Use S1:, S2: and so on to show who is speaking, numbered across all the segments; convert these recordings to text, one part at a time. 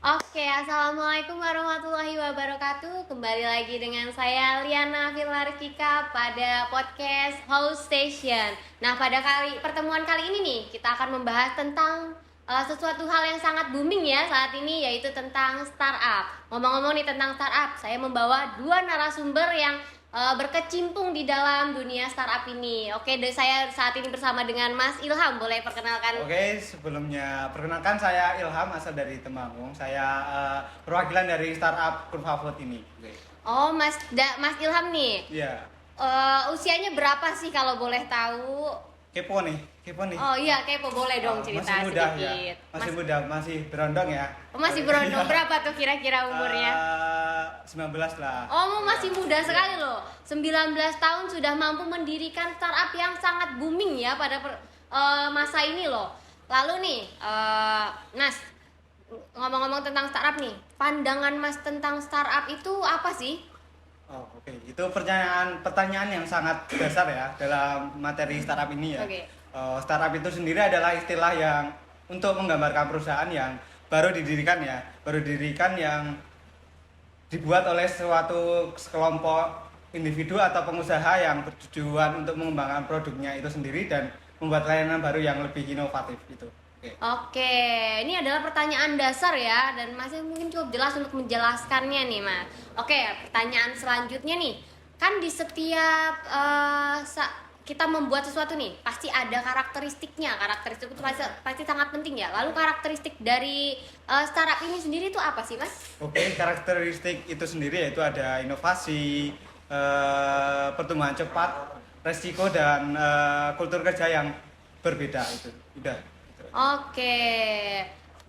S1: Oke, assalamualaikum warahmatullahi wabarakatuh. Kembali lagi dengan saya Liana Filarkika pada podcast House Station. Nah, pada pertemuan kali ini nih, kita akan membahas tentang sesuatu hal yang sangat booming ya saat ini, yaitu tentang startup. Ngomong-ngomong nih tentang startup, saya membawa dua narasumber yang berkecimpung di dalam dunia startup ini. Oke, saya saat ini bersama dengan Mas Ilham. Boleh perkenalkan?
S2: Oke, sebelumnya perkenalkan saya Ilham, asal dari Temanggung. Saya perwakilan dari startup Kurva Food ini. Oke.
S1: Oh, Mas Ilham nih.
S2: Iya.
S1: Usianya berapa sih kalau boleh tahu?
S2: Kepo nih.
S1: Oh iya, kepo, boleh dong cerita
S2: masih muda,
S1: sedikit.
S2: ya. Masih muda, masih berondong ya.
S1: Oh, masih berondong. Berapa tuh kira-kira umurnya?
S2: 19 lah.
S1: Oh, masih muda sekali loh. 19 tahun sudah mampu mendirikan startup yang sangat booming ya pada masa ini loh. Lalu nih, Nas, ngomong-ngomong tentang startup nih, pandangan Mas tentang startup itu apa sih?
S2: Oh, oke. Itu pertanyaan yang sangat dasar ya dalam materi startup ini ya.
S1: Oke.
S2: Startup itu sendiri adalah istilah yang untuk menggambarkan perusahaan yang baru didirikan yang dibuat oleh suatu sekelompok individu atau pengusaha yang bertujuan untuk mengembangkan produknya itu sendiri dan membuat layanan baru yang lebih inovatif itu.
S1: Oke, ini adalah pertanyaan dasar ya, dan masih mungkin cukup jelas untuk menjelaskannya nih, Mas. Oke, pertanyaan selanjutnya nih, kan di setiap kita membuat sesuatu nih, pasti ada karakteristiknya. Karakteristik itu pasti sangat penting ya. Lalu karakteristik dari startup ini sendiri itu apa sih, Mas?
S2: Oke, karakteristik itu sendiri yaitu ada inovasi, pertumbuhan cepat, resiko dan kultur kerja yang berbeda itu. Udah.
S1: Oke,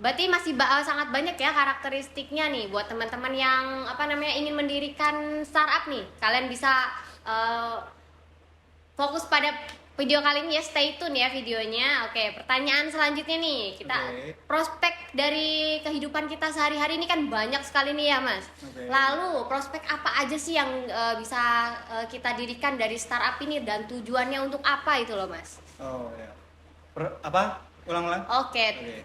S1: berarti masih sangat banyak ya karakteristiknya nih buat teman-teman yang ingin mendirikan startup nih. Kalian bisa fokus pada video kali ini ya, stay tune ya videonya. Oke, pertanyaan selanjutnya nih, prospek dari kehidupan kita sehari-hari ini kan banyak sekali nih ya, Mas. Lalu prospek apa aja sih yang bisa kita dirikan dari startup ini dan tujuannya untuk apa itu loh, Mas?
S2: Oh ya. Ulang-ulang.
S1: Oke.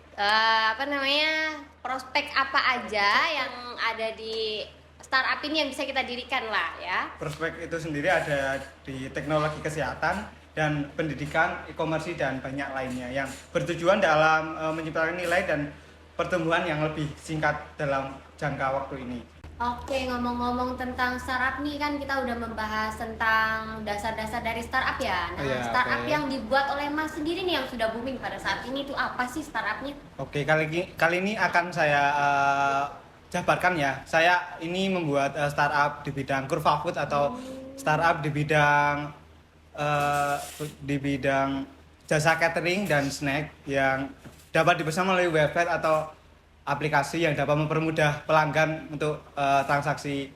S1: Prospek apa aja yang ada di startup ini yang bisa kita dirikan lah ya.
S2: Prospek itu sendiri ada di teknologi kesehatan dan pendidikan, e-commerce dan banyak lainnya yang bertujuan dalam menciptakan nilai dan pertumbuhan yang lebih singkat dalam jangka waktu ini.
S1: Oke, ngomong-ngomong tentang startup nih, kan kita udah membahas tentang dasar-dasar dari startup ya. Nah, startup yang dibuat oleh Mas sendiri nih yang sudah booming pada saat ini itu apa sih startupnya?
S2: Oke, kali ini akan saya jabarkan ya. Saya ini membuat startup di bidang Kurva Food atau startup di bidang jasa catering dan snack yang dapat dipesan melalui website atau aplikasi yang dapat mempermudah pelanggan untuk transaksi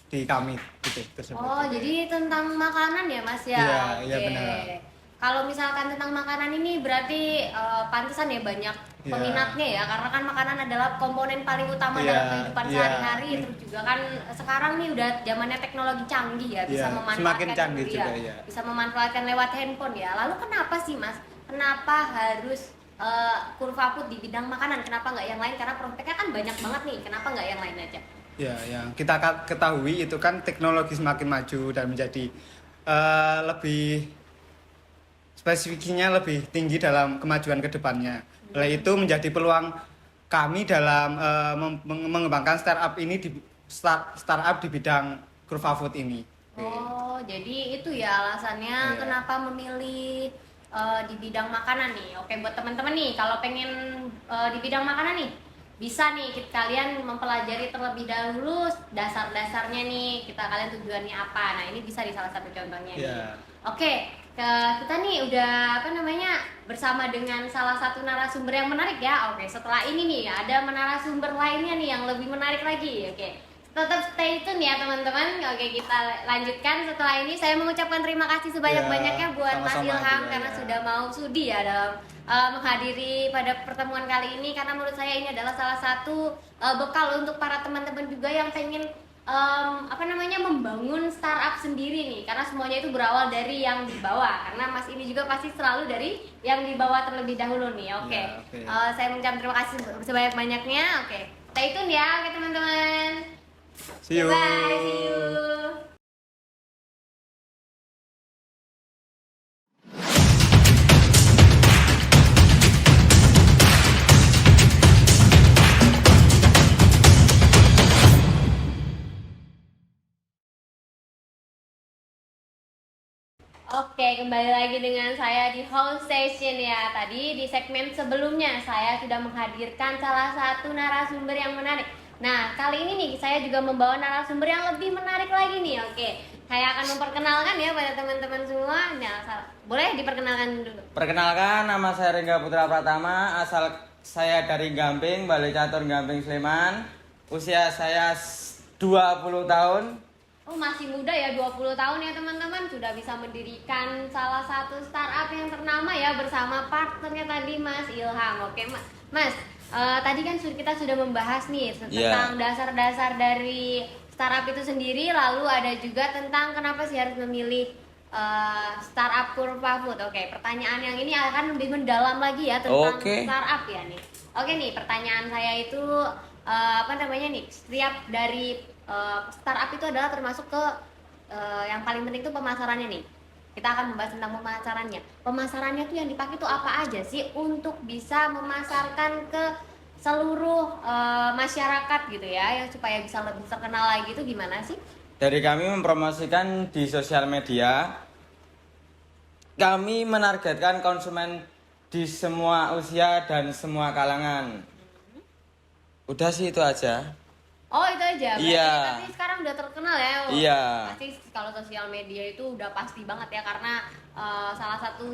S2: di kami gitu tersebut.
S1: Oh, jadi tentang makanan ya, Mas ya?
S2: Iya,
S1: Oke.
S2: benar.
S1: Kalau misalkan tentang makanan ini berarti pantesan ya banyak peminatnya ya, karena kan makanan adalah komponen paling utama dalam kehidupan sehari-hari. Terus juga kan sekarang nih udah zamannya teknologi canggih ya, bisa memanfaatkan
S2: semakin canggih juga ya.
S1: Bisa memanfaatkan lewat handphone ya. Lalu kenapa sih, Mas? Kenapa harus Kurva Food di bidang makanan? Kenapa nggak yang lain? Karena prospeknya kan banyak banget nih. Kenapa nggak yang lain aja?
S2: Ya, yang kita ketahui itu kan teknologi semakin maju dan menjadi lebih spesifiknya lebih tinggi dalam kemajuan kedepannya. Oleh itu menjadi peluang kami dalam mengembangkan startup ini startup di bidang Kurva Food ini.
S1: Oh, jadi itu ya alasannya kenapa memilih di bidang makanan nih. Oke, buat teman-teman nih, kalau pengen di bidang makanan nih, bisa nih kalian mempelajari terlebih dahulu dasar-dasarnya nih, kalian tujuannya apa. Nah, ini bisa di salah satu contohnya nih. Oke, kita nih udah bersama dengan salah satu narasumber yang menarik ya. Oke, setelah ini nih ada narasumber lainnya nih yang lebih menarik lagi. Oke, tetap stay tune ya teman-teman. Oke, kita lanjutkan setelah ini. Saya mengucapkan terima kasih sebanyak-banyaknya buat Mas Ilham karena sudah mau sudi ya dalam menghadiri pada pertemuan kali ini, karena menurut saya ini adalah salah satu bekal untuk para teman-teman juga yang pengen membangun startup sendiri nih, karena semuanya itu berawal dari yang di bawah, karena Mas ini juga pasti selalu dari yang di bawah terlebih dahulu nih. Oke. Saya mengucapkan terima kasih sebanyak-banyaknya. Oke. Stay tune ya, oke teman-teman.
S2: See you.
S1: Bye, see you. Oke, kembali lagi dengan saya di Home Station ya. Tadi di segmen sebelumnya saya sudah menghadirkan salah satu narasumber yang menarik. Nah, kali ini nih saya juga membawa narasumber yang lebih menarik lagi nih. Oke, saya akan memperkenalkan ya pada teman-teman semua. Nah, boleh diperkenalkan dulu.
S3: Perkenalkan, nama saya Rengga Putra Pratama, asal saya dari Gamping, Balai Catur Gamping Sleman. Usia saya 20 tahun.
S1: Oh, masih muda ya, 20 tahun ya teman-teman. Sudah bisa mendirikan salah satu startup yang ternama ya bersama partnernya tadi Mas Ilham. Oke, Mas, tadi kan kita sudah membahas nih tentang dasar-dasar dari startup itu sendiri. Lalu ada juga tentang kenapa sih harus memilih startup Kurva Food. Oke, pertanyaan yang ini akan lebih mendalam lagi ya tentang startup ya nih. Oke nih, pertanyaan saya itu apa namanya nih? Setiap dari startup itu adalah termasuk ke yang paling penting itu pemasarannya nih. Kita akan membahas tentang pemasarannya. Pemasarannya tuh yang dipakai tuh apa aja sih untuk bisa memasarkan ke seluruh masyarakat gitu ya, yang supaya bisa lebih terkenal lagi itu gimana sih?
S3: Dari kami mempromosikan di sosial media. Kami menargetkan konsumen di semua usia dan semua kalangan. Udah sih itu aja.
S1: Oh itu aja, berarti
S3: Iya.
S1: tapi sekarang udah terkenal ya.
S3: Iya.
S1: Pasti kalau sosial media itu udah pasti banget ya, karena salah satu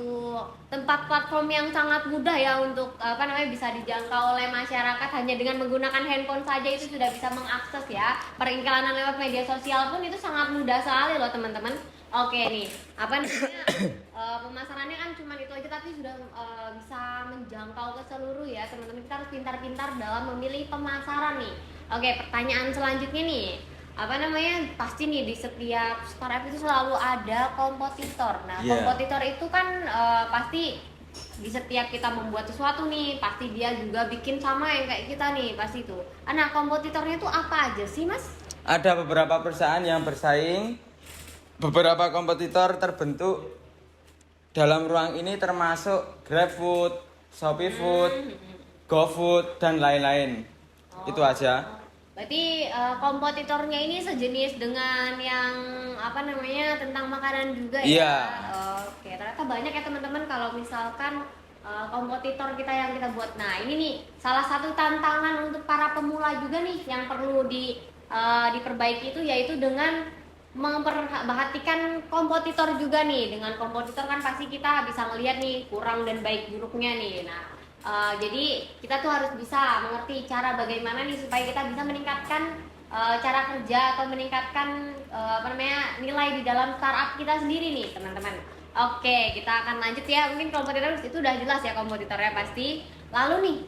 S1: tempat platform yang sangat mudah ya untuk apa namanya bisa dijangkau oleh masyarakat hanya dengan menggunakan handphone saja itu sudah bisa mengakses ya. Periklanan lewat media sosial pun itu sangat mudah sekali loh teman-teman. Oke nih, apa namanya pemasarannya kan cuma itu aja tapi sudah bisa menjangkau ke seluruh ya teman-teman. Kita harus pintar-pintar dalam memilih pemasaran nih. Oke, pertanyaan selanjutnya nih, apa namanya, pasti nih di setiap startup itu selalu ada kompetitor. Nah, kompetitor itu kan pasti di setiap kita membuat sesuatu nih, pasti dia juga bikin sama yang kayak kita nih, pasti itu. Nah, kompetitornya itu apa aja sih, Mas?
S3: Ada beberapa perusahaan yang bersaing. Beberapa kompetitor terbentuk dalam ruang ini termasuk GrabFood, ShopeeFood, GoFood, dan lain-lain. Itu aja.
S1: Berarti kompetitornya ini sejenis dengan yang apa namanya tentang makanan juga ya?
S3: Iya.
S1: Oke, ternyata banyak ya teman-teman kalau misalkan kompetitor kita yang kita buat. Nah ini nih salah satu tantangan untuk para pemula juga nih yang perlu diperbaiki itu yaitu dengan memperhatikan kompetitor juga nih. Dengan kompetitor kan pasti kita bisa melihat nih kurang dan baik buruknya nih. Nah jadi kita tuh harus bisa mengerti cara bagaimana nih supaya kita bisa meningkatkan cara kerja atau meningkatkan apa namanya nilai di dalam startup kita sendiri nih teman-teman. Oke, kita akan lanjut ya. Mungkin kompetitor itu udah jelas ya kompetitornya pasti. Lalu nih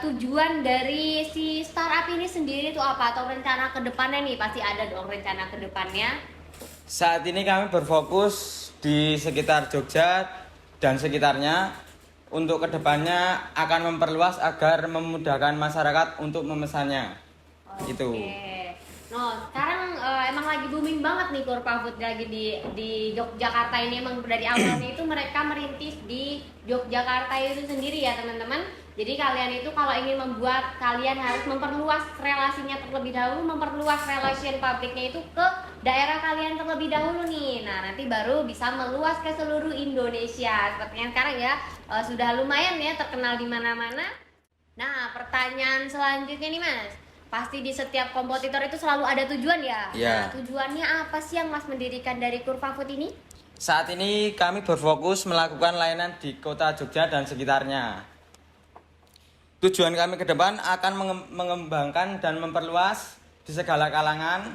S1: tujuan dari si startup ini sendiri tuh apa atau rencana kedepannya nih, pasti ada dong rencana kedepannya.
S3: Saat ini kami berfokus di sekitar Jogja dan sekitarnya. Untuk kedepannya akan memperluas agar memudahkan masyarakat untuk memesannya.
S1: Oke.
S3: Itu.
S1: No, sekarang emang lagi booming banget nih Kurva Food lagi di Yogyakarta ini. Emang dari awalnya itu mereka merintis di Yogyakarta itu sendiri ya teman-teman. Jadi kalian itu kalau ingin membuat, kalian harus memperluas relasinya terlebih dahulu, memperluas relation publiknya itu ke daerah kalian terlebih dahulu nih. Nah nanti baru bisa meluas ke seluruh Indonesia. Sepertinya sekarang ya sudah lumayan ya terkenal di mana-mana. Nah pertanyaan selanjutnya nih Mas, pasti di setiap kompetitor itu selalu ada tujuan ya?
S3: Iya.
S1: Nah tujuannya apa sih yang Mas mendirikan dari Kurva Food ini?
S3: Saat ini kami berfokus melakukan layanan di kota Jogja dan sekitarnya. Tujuan kami ke depan akan mengembangkan dan memperluas di segala kalangan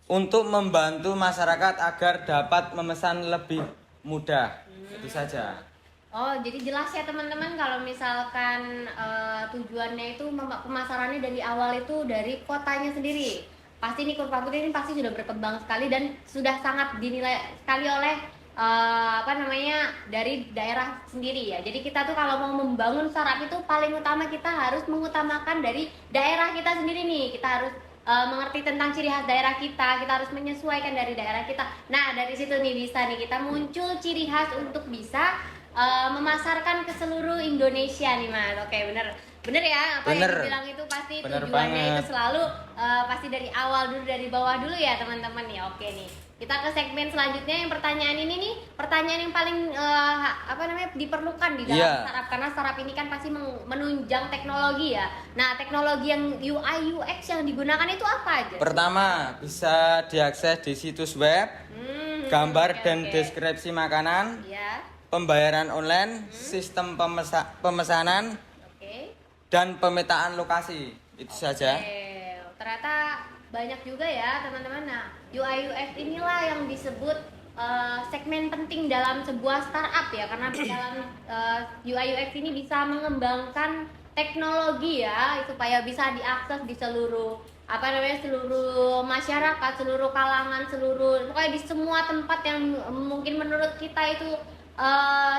S3: untuk membantu masyarakat agar dapat memesan lebih mudah. Itu saja.
S1: Oh, jadi jelas ya teman-teman kalau misalkan tujuannya itu pemasarannya dari awal itu dari kotanya sendiri. Pasti nih Kurva Food ini pasti sudah berkembang sekali dan sudah sangat dinilai sekali oleh apa namanya dari daerah sendiri ya. Jadi kita tuh kalau mau membangun startup itu paling utama kita harus mengutamakan dari daerah kita sendiri nih. Kita harus mengerti tentang ciri khas daerah kita harus menyesuaikan dari daerah kita. Nah dari situ nih bisa nih kita muncul ciri khas untuk bisa memasarkan ke seluruh Indonesia nih Mas. Oke bener ya apa
S3: Bener.
S1: yang dibilang itu pasti
S3: Bener
S1: tujuannya
S3: banget.
S1: itu selalu pasti dari awal dulu, dari bawah dulu ya teman-teman nih. Oke nih kita ke segmen selanjutnya, yang pertanyaan ini nih pertanyaan yang paling apa namanya diperlukan di dalam
S3: Iya.
S1: startup, karena startup ini kan pasti menunjang teknologi ya. Nah teknologi yang UI UX yang digunakan itu apa aja?
S3: Pertama, bisa diakses di situs web, gambar
S1: oke,
S3: dan
S1: oke.
S3: deskripsi makanan,
S1: Ya
S3: pembayaran online, sistem pemesanan,
S1: oke.
S3: dan pemetaan lokasi. Itu saja.
S1: Oke, ternyata banyak juga ya teman-teman. Nah, UI UX inilah yang disebut segmen penting dalam sebuah startup ya, karena di dalam UI UX ini bisa mengembangkan teknologi ya supaya bisa diakses di seluruh seluruh masyarakat, seluruh kalangan, pokoknya di semua tempat yang mungkin menurut kita itu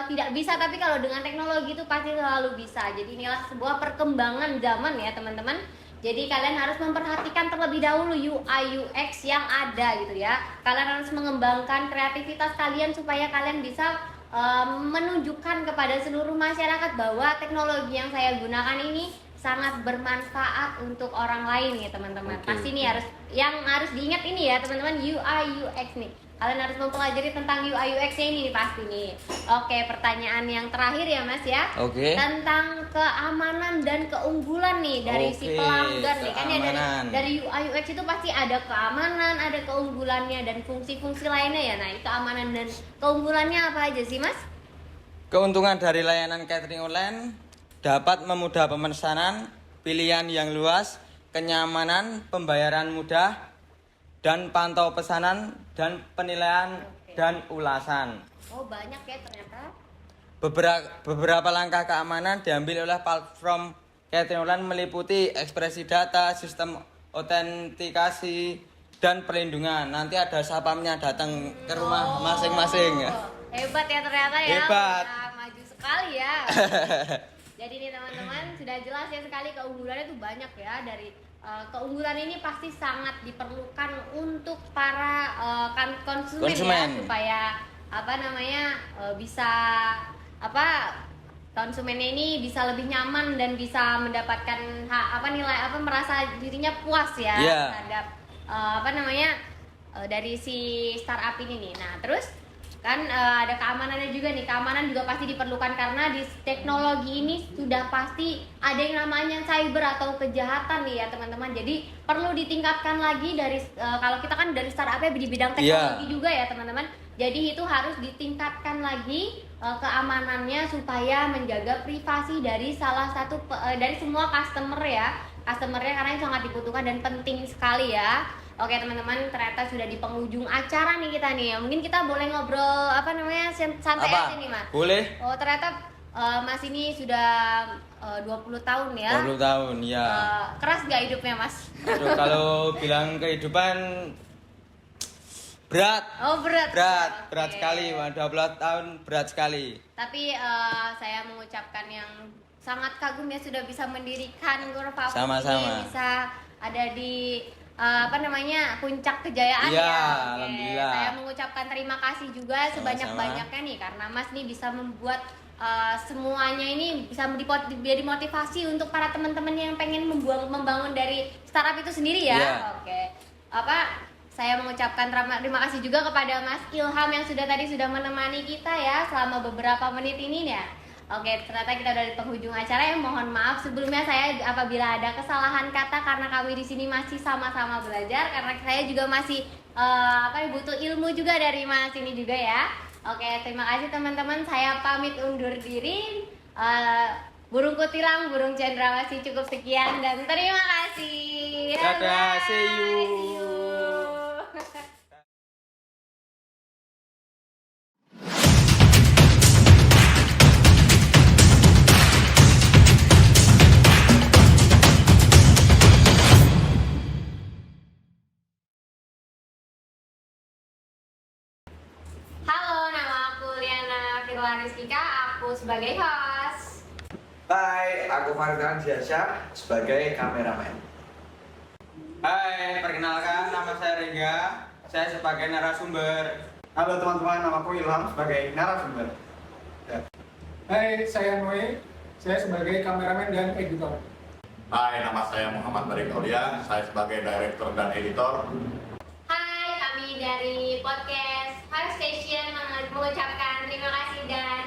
S1: tidak bisa, tapi kalau dengan teknologi itu pasti selalu bisa. Jadi inilah sebuah perkembangan zaman ya teman-teman. Jadi kalian harus memperhatikan terlebih dahulu UI UX yang ada gitu ya. Kalian harus mengembangkan kreativitas kalian supaya kalian bisa menunjukkan kepada seluruh masyarakat bahwa teknologi yang saya gunakan ini sangat bermanfaat untuk orang lain ya teman-teman.
S3: Oke,
S1: Pasti ini
S3: oke.
S1: harus diingat ini ya teman-teman, UI UX nih. Kalian harus mempelajari tentang UI UX ini pasti nih. Oke, pertanyaan yang terakhir ya Mas ya.
S3: Oke.
S1: Tentang keamanan dan keunggulan nih dari si
S3: Oke,
S1: pelanggan nih. Kan ya
S3: keamanan.
S1: dari UI UX itu pasti ada keamanan, ada keunggulannya dan fungsi-fungsi lainnya ya. Nah, keamanan dan keunggulannya apa aja sih Mas?
S3: Keuntungan dari layanan catering online dapat memudah pemesanan, pilihan yang luas, kenyamanan, pembayaran mudah, dan pantau pesanan dan penilaian dan ulasan.
S1: Oh, banyak ya ternyata.
S3: Beberapa langkah keamanan diambil oleh platform catering online meliputi ekspresi data, sistem autentikasi, dan perlindungan. Nanti ada satpamnya datang ke rumah masing-masing.
S1: Oh, hebat ya ternyata ya.
S3: Hebat.
S1: Udah maju sekali ya. Jadi nih teman-teman sudah jelas ya sekali keunggulannya tuh banyak ya. Dari keunggulan ini pasti sangat diperlukan untuk para konsumen ya, supaya bisa konsumennya ini bisa lebih nyaman dan bisa mendapatkan merasa dirinya puas ya
S3: Yeah.
S1: terhadap dari si startup ini nih. Nah terus kan ada keamanannya juga nih. Keamanan juga pasti diperlukan karena di teknologi ini sudah pasti ada yang namanya cyber atau kejahatan nih ya teman-teman. Jadi perlu ditingkatkan lagi dari kalau kita kan dari startupnya di bidang teknologi juga ya teman-teman. Jadi itu harus ditingkatkan lagi keamanannya supaya menjaga privasi dari salah satu dari semua customernya karena itu sangat dibutuhkan dan penting sekali ya. Oke teman-teman, ternyata sudah di penghujung acara nih kita nih. Mungkin kita boleh ngobrol santai aja nih Mas.
S3: Boleh.
S1: Oh ternyata Mas ini sudah 20 tahun ya.
S3: 20 tahun ya.
S1: Keras gak hidupnya Mas?
S3: Aduh, kalau bilang kehidupan berat.
S1: Oh berat.
S3: Berat
S1: Oke.
S3: sekali. 20 tahun berat sekali.
S1: Tapi saya mengucapkan yang sangat kagum ya sudah bisa mendirikan Gurfa Food
S3: Sama-sama.
S1: ini, bisa ada di puncak kejayaan
S3: Iya,
S1: ya. Oke.
S3: alhamdulillah.
S1: Saya mengucapkan terima kasih juga sebanyak-banyaknya nih karena Mas nih bisa membuat semuanya ini bisa menjadi motivasi untuk para teman-teman yang pengen membangun dari startup itu sendiri ya.
S3: Iya.
S1: Oke. Saya mengucapkan terima kasih juga kepada Mas Ilham yang sudah menemani kita ya selama beberapa menit ini ya. Oke, ternyata kita udah di penghujung acara ya. Mohon maaf sebelumnya saya apabila ada kesalahan kata karena kami di sini masih sama-sama belajar karena saya juga masih butuh ilmu juga dari Mas ini juga ya. Oke, terima kasih teman-teman. Saya pamit undur diri. Burung kutilang, burung cendrawasih cukup sekian dan terima kasih.
S3: Dadah, see you.
S1: See you. Halo, nama Nurul Rizkika, aku sebagai host.
S4: Hai, aku Fardan Diasya sebagai kameramen.
S3: Hai, perkenalkan nama saya Rengga. Saya sebagai narasumber.
S2: Halo teman-teman, nama aku Ilham sebagai narasumber.
S5: Hai, saya Noe. Saya sebagai kameramen dan editor.
S6: Hai, nama saya Muhammad Barik Aulia. Saya sebagai director dan editor.
S1: Hai, kami dari podcast Harus Station mengucapkan terima kasih dan